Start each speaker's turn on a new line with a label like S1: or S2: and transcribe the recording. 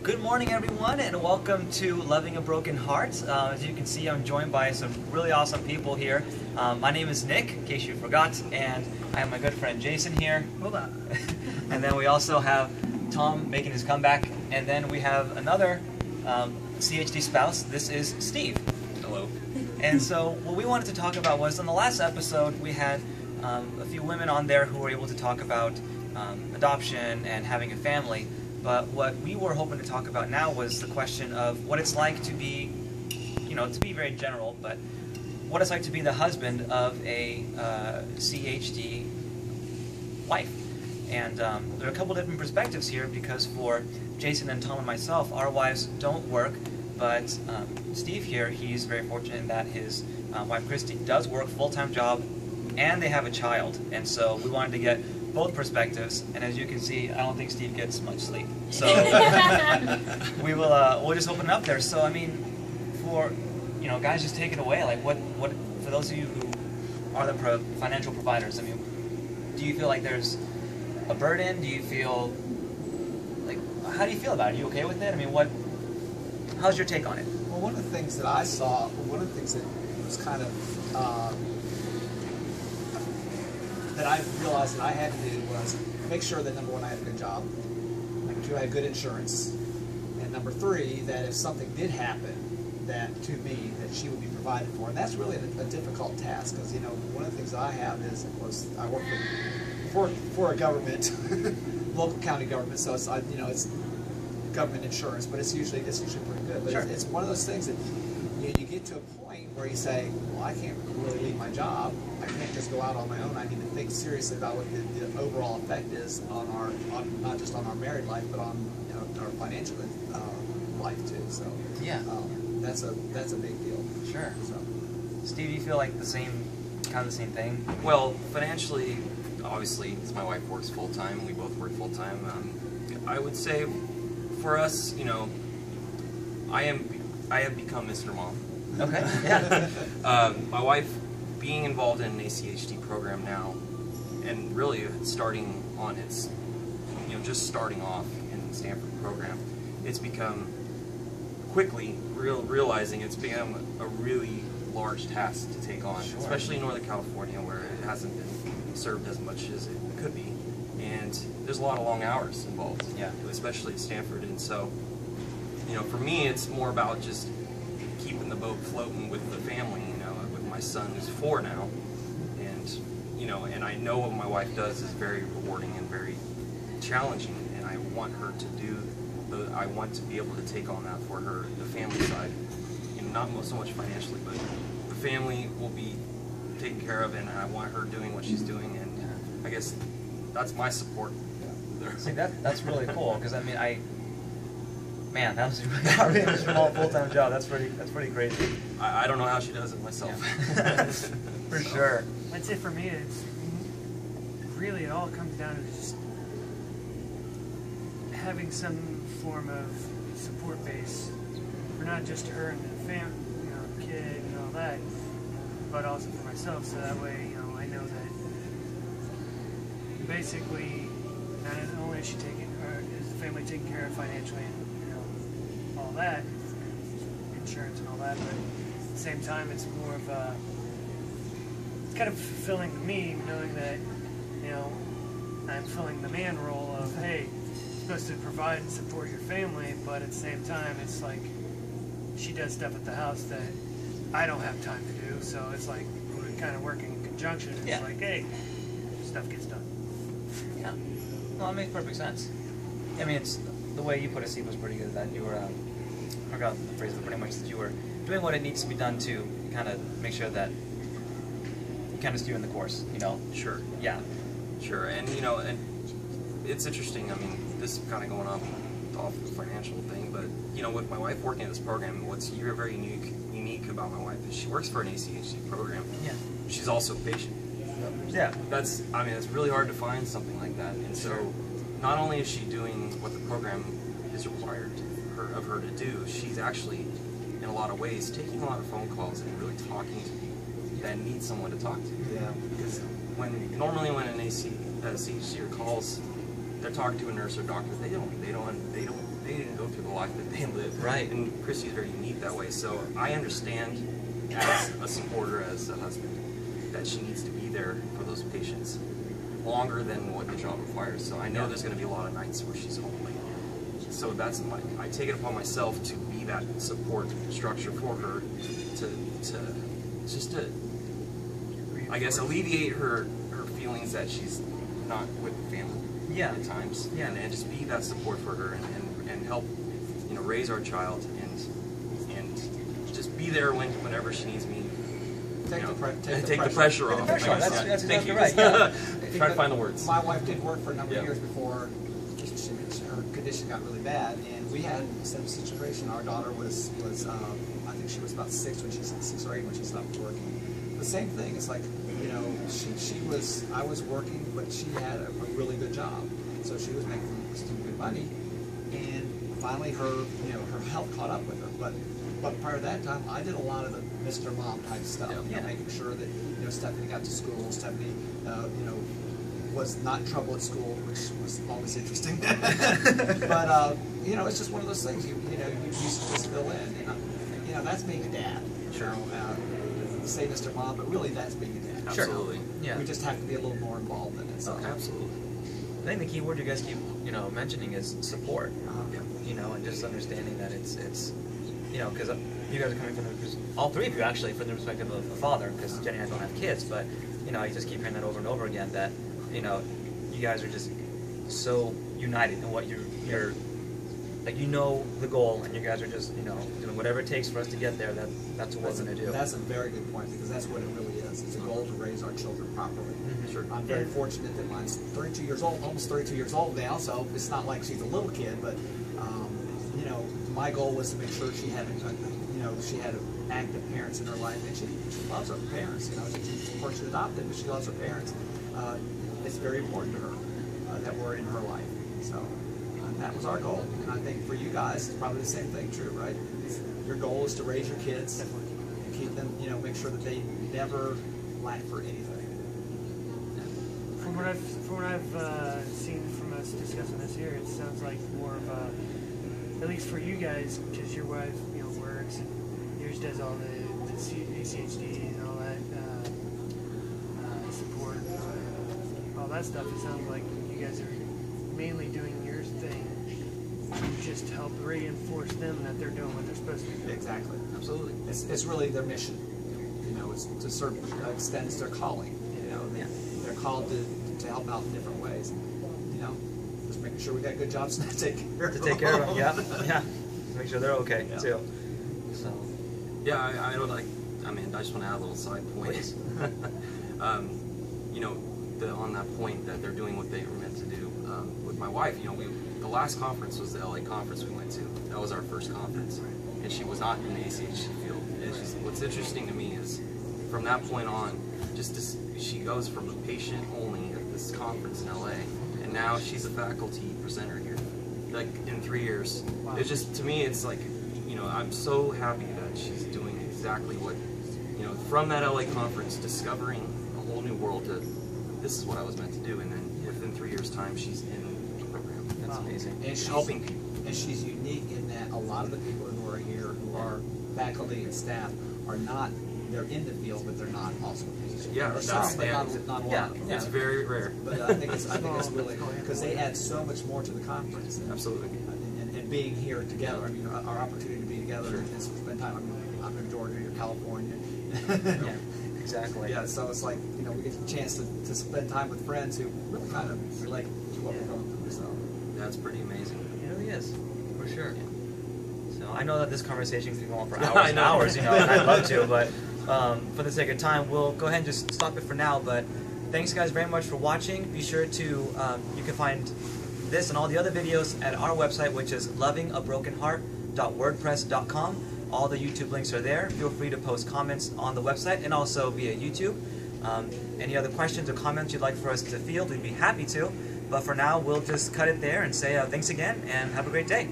S1: Good morning, everyone, and welcome to Loving a Broken Heart. As you can see, I'm joined by some really awesome people here. My name is Nick, in case you forgot, and I have my good friend Jason here.
S2: Hold on.
S1: And then we also have Tom making his comeback, and then we have another CHD spouse. This is Steve.
S3: Hello.
S1: And so what we wanted to talk about was, in the last episode, we had a few women on there who were able to talk about adoption and having a family. But what we were hoping to talk about now was the question of what it's like to be, to be very general, but what it's like to be the husband of a CHD wife. And there are a couple different perspectives here, because for Jason and Tom and myself, our wives don't work, but Steve here, he's very fortunate in that his wife Christy does work, full-time job, and they have a child. And so we wanted to get both perspectives, and as you can see, I don't think Steve gets much sleep. So we'll just open it up there. So I mean, for guys, just take it away. Like, what for those of you who are the financial providers? I mean, do you feel like there's a burden? Do you feel like, how do you feel about it? Are you okay with it? I mean, how's your take on it?
S2: Well, one of the things that I saw, one of the things that was kind of that I realized that I had to do was make sure that, number one, I had a good job, number two, I had good insurance, and number three, that if something did happen to me, that she would be provided for. And that's really a difficult task, because one of the things that I have is, of course, I work for a government, local county government, so it's it's government insurance, but it's usually pretty good. But
S1: sure.
S2: It's one of those things that you get to a point where you say, well, I can't really leave my job. I can't just go out on my own. I need to think seriously about what the overall effect is on not just on our married life, but on our financial life too. So
S1: yeah,
S2: that's a big deal.
S1: Sure. So, Steve, do you feel like kind of the same thing?
S3: Well, financially, obviously, my wife works full time. We both work full time. I would say, for us, I have become Mr. Mom.
S1: Okay. Yeah.
S3: My wife, being involved in an ACHD program now, and really starting on its, just starting off in the Stanford program, it's become quickly realizing it's become a really large task to take on,
S1: sure.
S3: Especially in Northern California, where it hasn't been served as much as it could be, and there's a lot of long hours involved.
S1: Yeah.
S3: Especially at Stanford, and so, for me, it's more about just keeping the boat floating with the family, with my son who's 4 now, and I know what my wife does is very rewarding and very challenging, and I want her to I want to be able to take on that for her, the family side, not so much financially, but the family will be taken care of, and I want her doing what she's doing, and I guess that's my support.
S1: See, that's really cool, because I mean, man, that was really hard. A small full-time job. That's pretty crazy.
S3: I don't know how she does it myself.
S1: Yeah. For sure.
S4: I'd say for me, it's really, it all comes down to just having some form of support base for not just her and the family, the kid and all that, but also for myself. So that way, I know that basically not only is is the family taken care of financially and all that, insurance and all that, but at the same time, it's more of it's kind of fulfilling to me, knowing that I'm filling the man role of, hey, you're supposed to provide and support your family, but at the same time, it's like she does stuff at the house that I don't have time to do, so it's like we're kind of working in conjunction. It's like, hey, stuff gets done.
S1: Yeah. Well, that makes perfect sense. I mean, it's the way you put it, Steve, was pretty good. That you were, I forgot the phrase, but pretty much that you were doing what it needs to be done to kind of make sure that you kind of steer in the course.
S3: Sure.
S1: Yeah.
S3: Sure, and and it's interesting. I mean, this is kind of going off the financial thing, but with my wife working in this program, what's very unique about my wife is she works for an ACHD program.
S1: Yeah.
S3: She's also a patient.
S1: Yeah.
S3: It's really hard to find something like that, and so not only is she doing what the program is required of her to do, she's actually, in a lot of ways, taking a lot of phone calls and really talking to people that need someone to talk to.
S2: Yeah.
S3: Because normally when an CHD calls, they're talking to a nurse or doctor. They didn't go through the life that they live.
S1: Right.
S3: And Christy's very unique that way. So I understand as a supporter, as a husband, that she needs to be there for those patients longer than what the job requires. So I know there's going to be a lot of nights where she's home late. So that's I take it upon myself to be that support structure for her to I guess alleviate her feelings that she's not with family at times, and just be that support for her and help, you know, raise our child and just be there whenever she needs me.
S2: Take the
S3: pressure off.
S1: That's exactly right.
S3: Try to find the words.
S2: My wife did work for a number of years before her condition got really bad, and we had the same situation. Our daughter was I think she was about 6 or 8 when she stopped working. The same thing. It's like, you know, I was working, but she had a really good job, so she was making some good money, and finally her health caught up with her. But prior to that time, I did a lot of the Mr. Mom type stuff, making sure that, you know, Stephanie got to school. Stephanie, you know, was not in trouble at school, which was always interesting. But you know, it's just one of those things. You know, you just fill in, and you know, that's being a dad.
S3: Sure.
S2: You know, say Mr. Mom, but really that's being a dad.
S3: Absolutely.
S1: Yeah.
S2: We just have to be a little more involved in it. So.
S3: Absolutely.
S1: I think the key word you guys keep, you know, mentioning is support. You know, and just understanding that it's you know, because you guys are coming from all three of you actually from the perspective of a father, because Jenny and I don't have kids, but you know, I just keep hearing that over and over again, that, you know, you guys are just so united in what you're like, you know, the goal, and you guys are just, you know, doing whatever it takes for us to get there. That's what we're going to do.
S2: That's a very good point, because that's what it really is. It's a goal to raise our children properly.
S1: Sure.
S2: I'm very fortunate that mine's 32 years old, almost 32 years old now, so it's not like she's a little kid, but you know, my goal was to make sure she had active parents in her life, and she loves her parents. You know, she's of course adopted, but she loves her parents. It's very important to her that we're in her life. So that was our goal, and I think for you guys, it's probably the same thing true, right? Your goal is to raise your kids and keep them, you know, make sure that they never lack for anything.
S4: From what I've seen from us discussing this here, it sounds like more of a, at least for you guys, because your wife, you know, works and yours does all the CHD and all that support, all that stuff. It sounds like you guys are mainly doing your thing to just help reinforce them that they're doing what they're supposed to be doing.
S2: Exactly, absolutely. It's really their mission. You know, it's to certain extent it's their calling. You know, they're called to help out in different ways. You know, just making sure we got good jobs to take care of them.
S1: Yeah. Make sure they're okay too. So.
S3: Yeah, I would like. I mean, I just want to add a little side point. You know, on that point that they're doing what they were meant to do. With my wife, you know, the last conference was the LA conference we went to. That was our first conference, and she was not in the ACHD field. And what's interesting to me is, from that point on, she goes from a patient only at this conference in LA, and now she's a faculty presenter here. Like in 3 years, it's just, to me, it's like, you know, I'm so happy that she's doing exactly what, you know, from that LA conference, discovering a whole new world to, this is what I was meant to do, and then within 3 years' time, she's in the program.
S1: That's amazing.
S2: And she's
S3: helping people.
S2: And she's unique in that a lot of the people who are here, who are faculty and staff, are not, they're in the field, but they're not also physicians.
S3: Yeah,
S2: There's
S3: that's
S2: some, but not a lot of them.
S3: It's very rare.
S2: But I think it's really, because they add so much more to the conference.
S3: Absolutely.
S2: And being here together, I mean, our opportunity to be together and spend time. I mean, I'm in Georgia, you're California.
S1: Yeah, exactly.
S2: Yeah, so it's like, you know, we get the chance to spend time with friends who really kind of relate to what we're going through. So
S3: That's pretty amazing.
S1: It really is, for sure. So I know that this conversation can go on for
S3: I
S1: hours and
S3: know.
S1: hours, you know, and I'd love to, but for the sake of time, we'll go ahead and just stop it for now. But thanks, guys, very much for watching. Be sure to, you can find this and all the other videos at our website, which is lovingabrokenheart.wordpress.com. All the YouTube links are there. Feel free to post comments on the website and also via YouTube. Any other questions or comments you'd like for us to field, we'd be happy to. But for now, we'll just cut it there and say thanks again and have a great day.